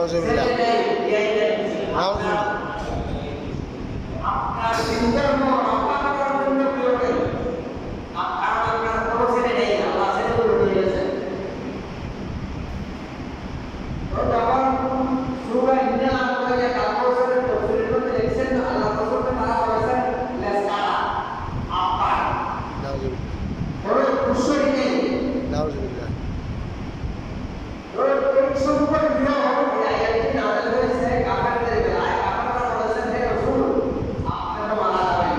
নাউজুবিল্লাহ। নাউজুবিল্লাহ। আপনার চিন্তার মন আপনার করার জন্য প্রিয় নেই, আপনার কোনো ছেলে নেই, আল্লাহ ছেলে করে দিয়েছেন। তো যখন সূরা ইন্না আপনাকে কাগজের তফসিলের মধ্যে লিখছেন আল্লাহ রাসূলকে তারা বলেছেন লেসকারা আপনার নাউজুবিল্লাহ। বড় খুশি নেই। নাউজুবিল্লাহ। তো এই সম্পর্কে প্রিয় এই আয়াতটি নাযিল হয়েছে কাফেরদের বেলায়। কাফেররা বলেছেন হে রাসূল আপনি তো মারা যাবেন,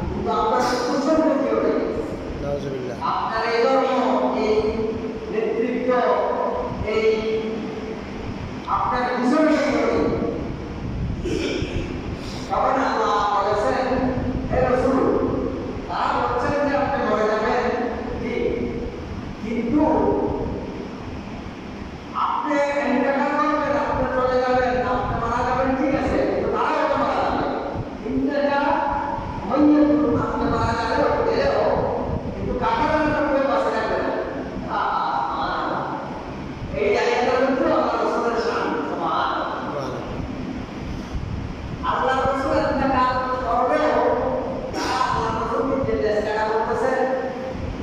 কিন্তু আপনার খুশি কেউ নেই। নাউজুবিল্লাহ। আপনার এই ধর্ম, এই নেতৃত্ব, এই আপনার পিছনে কেউ নেই। তখন আল্লাহ বলেছেন হে রাসূল তারা বলছেন যে আপনি মরে যাবেন ঠিক, কিন্তু আপনি ইন্তেকাল করবেন, আপনি চলে যাবেন, আপনি মারা যাবেন ঠিক আছে, কিন্তু তারাও তো মারা যাবে। ইন্তেকা মাইয়াতুন আপনি মারা যাবেন গেলেও কিন্তু কাফেররা তো বাঁচে থাকবে না। এই আয়াতের মধ্যে আল্লাহ রাসূলের শান সুবহানাল্লাহ। আল্লাহ রাসূল ইন্তেকাল করলেও তারা আল্লাহ রাসূলকে যে লেসকারা করতেছে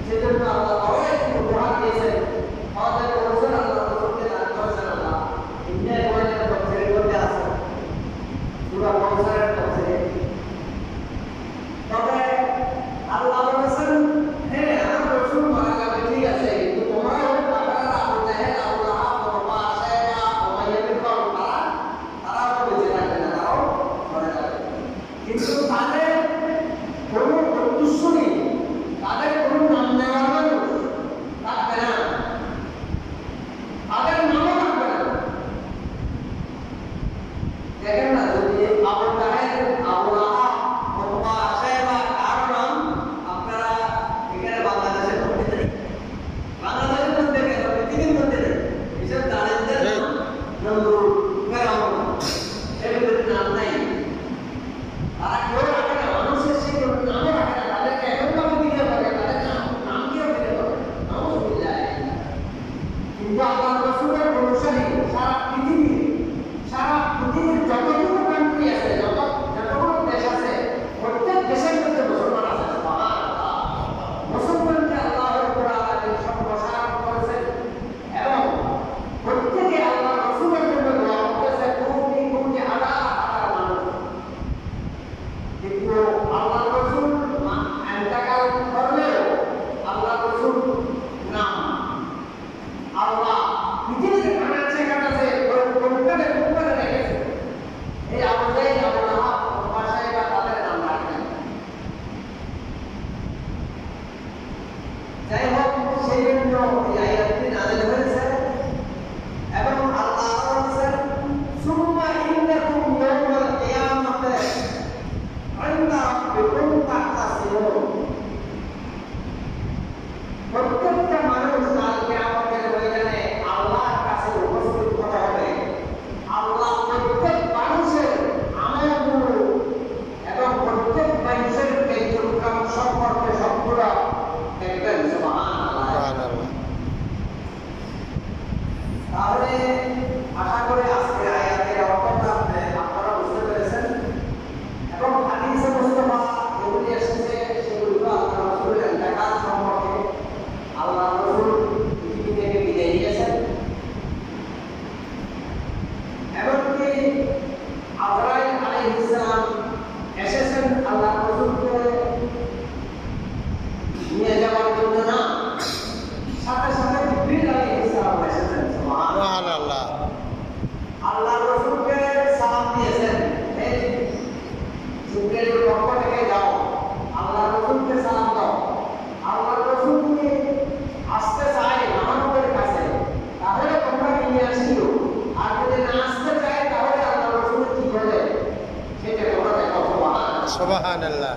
সেজন্য আল্লাহ বড় একটি উপহার দিয়েছেন। আমাদের বলেছেন আল্লাহ রাসূলকে দান করেছেন আল্লাহ ইন্না কোরআনের তফসিরের মধ্যে আছে সূরা কাউসারের তফসিরে। তবে আল্লাহ বলেছেন হ্যাঁ আমার রাসূল মারা যাবে ঠিক আছে, কিন্তু তোমরাও কাফেররা আবু জাহেল, আবু লাহাব, ওতবা, শায়বা, উমাইয়া বিন খালদ তারাও তো বেঁচে থাকবে না, তারাও মরে যাবে। কিন্তু তাদের কোনো প্রত্যুষ নেই, তাদের কোনো নাম নেওয়ার মানুষ থাকবে না, তাদের নামও থাকবে না। দেখেন না যদি আবু জাহেল, আবু লাহাব, ওতবা, শায়বা কারো নাম আপনারা এখানে বাংলাদেশের মধ্যে নেই, বাংলাদেশের মধ্যে কেন পৃথিবীর মধ্যে নেই, এসব জালেমদের নাম নমরুদ, ফেরাউন এগুলোর নাম নাই। তারা কেউ রাখে না, মানুষের সেই নামও রাখে না, তাদেরকে এখন নামও দিতে পারে, তাদের নাম দিয়েও দিতে পারে, নামও সুবিধা। কিন্তু আল্লাহ রাসূলের অনুসারী সারা পৃথিবীর যতগুলো কান্ট্রি আছে, যতগুলো দেশ আছে, প্রত্যেক দেশের মধ্যে মুসলমান আছে। সুবহানাল্লাহ। মুসলমানকে আল্লাহ রাব্বুল আলামিন সম্প্রসারণ করেছেন এবং প্রত্যেকে আল্লাহ রাসূলের জন্য দোয়া করতেছে, কোটি কোটি হাজার হাজার মানুষ। কিন্তু আল্লাহ রাসূল ইন্তেকাল করলেও আল্লাহ রাসূল নাম আল্লাহ পৃথিবীতে কাটাছে কোনখানে রেখেছে। এই আবু জাহেল, আবু লাহাব, ওতবা, শায়বা তাদের নাম রাখেন। যাই হোক সেই জন্য এই আয়াতটি নাযিল হয়েছে এবং আল্লাহ বলেছেন সুম্মা ইন্নাকুম ইয়াওমাল কিয়ামাতি ইনদা রাব্বিকুম তাহতাসিবুন। প্রত্যেকটা মানুষ কাল কিয়ামতের ময়দানে আল্লাহর কাছে উপস্থিত হতে হবে। আল্লাহ প্রত্যেক মানুষের আমলগুলো এবং প্রত্যেক মানুষের কার্যক্রম সম্পর্কে সবগুলো দেখবেন। সুবহানাল্লাহ। সুবহানাল্লাহ। তাহলে আশা করি আজকের আয়াতের অর্থটা আপনারা বুঝতে পেরেছেন এবং হাদিসে মুস্তাফা যেগুলি এসেছে সেগুলো আল্লাহ রাসূলের ইন্তেকাল সম্পর্কে আল্লাহ রাসূল পৃথিবী থেকে বিদায় নিয়েছেন। এমনকি আজরাইল আলাইহিস সালাম এসেছেন আল্লাহ রাসূলকে নিয়ে যাওয়ার জন্য না, সাথে সাথে জিবরিল আলাইহিস সালাম এসেছেন। সুবহানাল্লাহ। আল্লাহ রাসূলকে সালাম দিয়েছেন, হে জিবরিলের পক্ষ থেকে যাও আল্লাহ রাসূলকে সালাম দাও। আল্লাহ রাসূল যদি আসতে চায় মানবের কাছে তাহলে তোমরা নিয়ে আসিও, আর যদি না আসতে চায় তাহলে আল্লাহ রাসূল কি করে সেটা তোমরা দেখো। সুবহানাল্লাহ। সুবহানাল্লাহ।